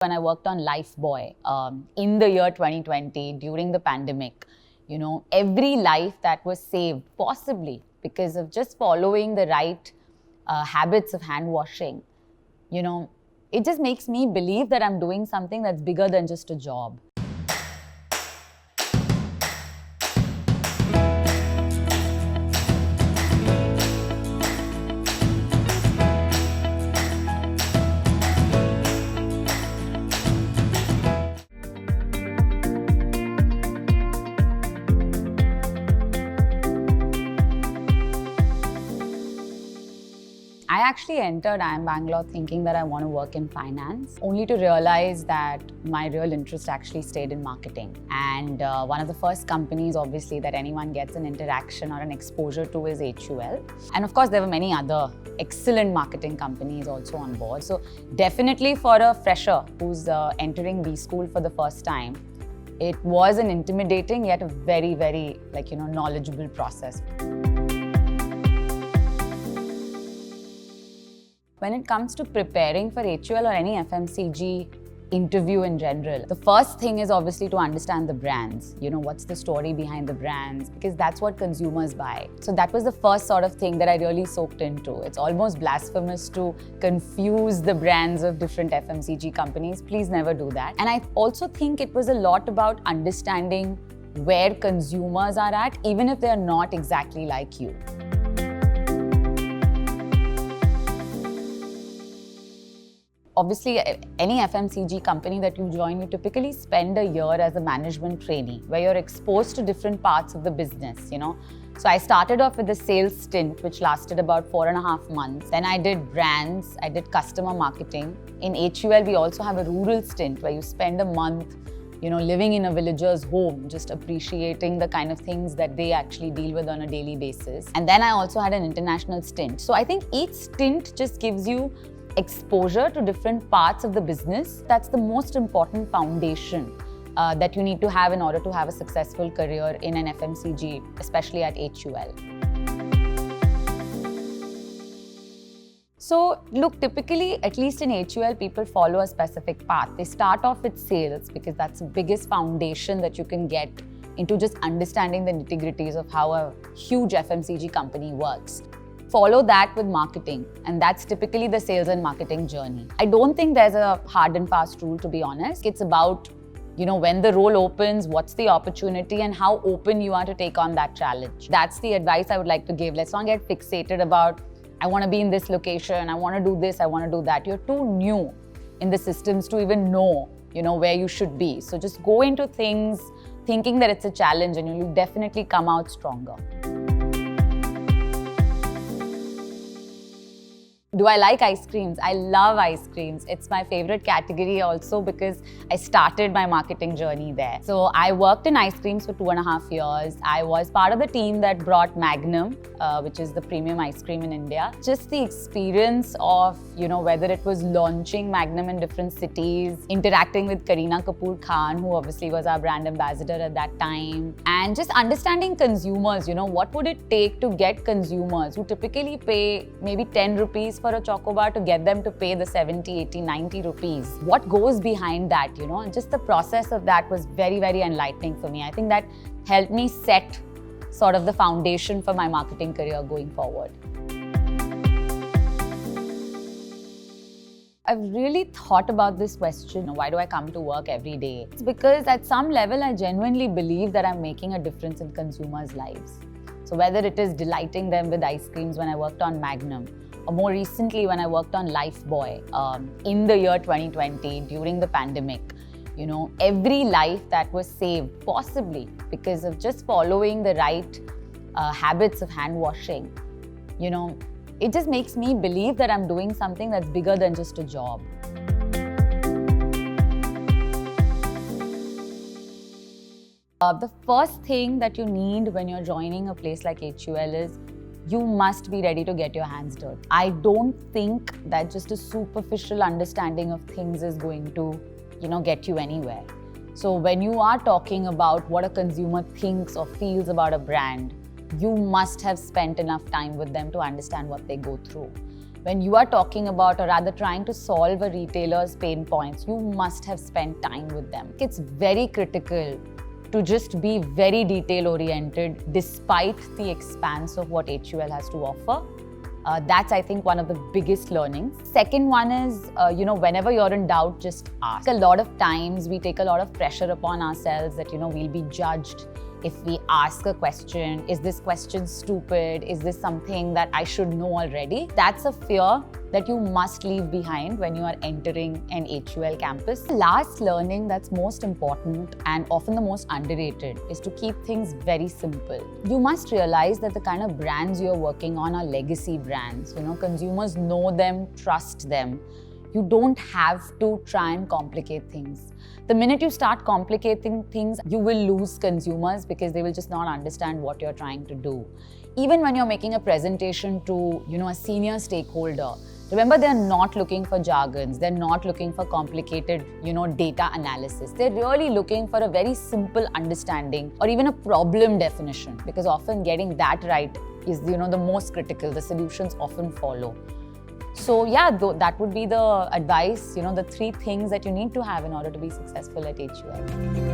When I worked on Lifebuoy in the year 2020 during the pandemic, every life that was saved, possibly because of just following the right habits of hand washing, it just makes me believe that I'm doing something that's bigger than just a job. I actually entered IIM Bangalore thinking that I want to work in finance, only to realize that my real interest actually stayed in marketing. And one of the first companies, obviously, that anyone gets an interaction or an exposure to is HUL. And of course, there were many other excellent marketing companies also on board. So definitely for a fresher who's entering B school for the first time, it was an intimidating yet a very, very knowledgeable process. When it comes to preparing for HUL or any FMCG interview in general, the first thing is obviously to understand the brands. What's the story behind the brands? Because that's what consumers buy. So that was the first sort of thing that I really soaked into. It's almost blasphemous to confuse the brands of different FMCG companies. Please never do that. And I also think it was a lot about understanding where consumers are at, even if they're not exactly like you. Obviously, any FMCG company that you join, you typically spend a year as a management trainee where you're exposed to different parts of the business, So I started off with a sales stint, which lasted about 4.5 months. Then I did brands, I did customer marketing. In HUL, we also have a rural stint where you spend a month, living in a villager's home, just appreciating the kind of things that they actually deal with on a daily basis. And then I also had an international stint. So I think each stint just gives you exposure to different parts of the business. That's the most important foundation that you need to have in order to have a successful career in an FMCG, especially at HUL. So look, typically, at least in HUL, people follow a specific path. They start off with sales because that's the biggest foundation that you can get into just understanding the nitty-gritties of how a huge FMCG company works. Follow that with marketing, and that's typically the sales and marketing journey. I don't think there's a hard and fast rule, to be honest. It's about, when the role opens, what's the opportunity, and how open you are to take on that challenge. That's the advice I would like to give. Let's not get fixated about, I want to be in this location, I want to do this, I want to do that. You're too new in the systems to even know, where you should be. So just go into things thinking that it's a challenge, and you'll definitely come out stronger. Do I like ice creams? I love ice creams. It's my favorite category also because I started my marketing journey there. So I worked in ice creams for 2.5 years. I was part of the team that brought Magnum, which is the premium ice cream in India. Just the experience of, whether it was launching Magnum in different cities, interacting with Kareena Kapoor Khan, who obviously was our brand ambassador at that time, and just understanding consumers, what would it take to get consumers who typically pay maybe 10 rupees for a chocobar to get them to pay the 70, 80, 90 rupees. What goes behind that, and just the process of that was very, very enlightening for me. I think that helped me set sort of the foundation for my marketing career going forward. I've really thought about this question, why do I come to work every day? It's because at some level, I genuinely believe that I'm making a difference in consumers' lives. So whether it is delighting them with ice creams when I worked on Magnum, or more recently when I worked on Lifebuoy in the year 2020 during the pandemic, every life that was saved, possibly because of just following the right habits of hand washing, it just makes me believe that I'm doing something that's bigger than just a job. The first thing that you need when you're joining a place like HUL is you must be ready to get your hands dirty. I don't think that just a superficial understanding of things is going to, get you anywhere. So when you are talking about what a consumer thinks or feels about a brand, you must have spent enough time with them to understand what they go through. When you are talking about, or rather trying to solve a retailer's pain points, you must have spent time with them. It's very critical to just be very detail oriented despite the expanse of what HUL has to offer. That's, I think, one of the biggest learnings. Second one is, whenever you're in doubt, just ask. A lot of times we take a lot of pressure upon ourselves that, we'll be judged if we ask a question. Is this question stupid? Is this something that I should know already? That's a fear that you must leave behind when you are entering an HUL campus. The last learning that's most important and often the most underrated is to keep things very simple. You must realize that the kind of brands you're working on are legacy brands. Consumers know them, trust them. You don't have to try and complicate things. The minute you start complicating things, you will lose consumers because they will just not understand what you're trying to do. Even when you're making a presentation to, a senior stakeholder, remember, they're not looking for jargons. They're not looking for complicated, data analysis. They're really looking for a very simple understanding or even a problem definition, because often getting that right is, the most critical. The solutions often follow. So yeah, that would be the advice, the 3 things that you need to have in order to be successful at HUL.